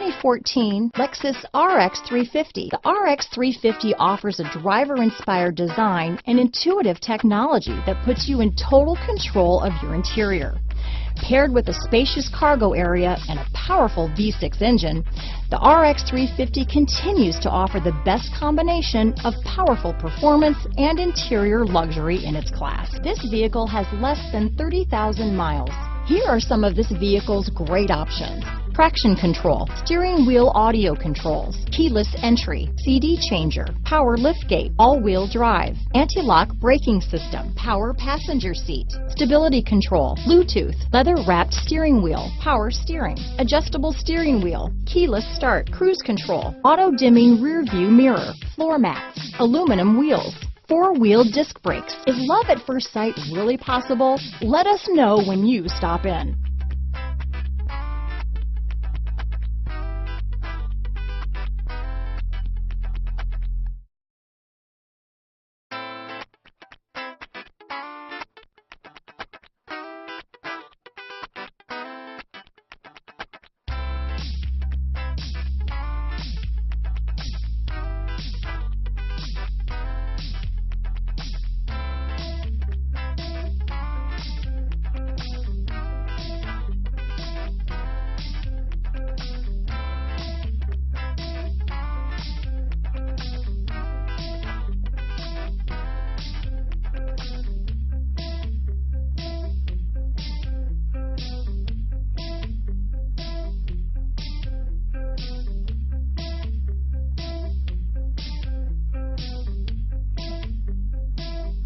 2014 Lexus RX 350. The RX 350 offers a driver-inspired design and intuitive technology that puts you in total control of your interior. Paired with a spacious cargo area and a powerful V6 engine, the RX 350 continues to offer the best combination of powerful performance and interior luxury in its class. This vehicle has less than 30,000 miles. Here are some of this vehicle's great options: traction control, steering wheel audio controls, keyless entry, CD changer, power liftgate, all-wheel drive, anti-lock braking system, power passenger seat, stability control, Bluetooth, leather-wrapped steering wheel, power steering, adjustable steering wheel, keyless start, cruise control, auto-dimming rear view mirror, floor mats, aluminum wheels, four-wheel disc brakes. Is love at first sight really possible? Let us know when you stop in.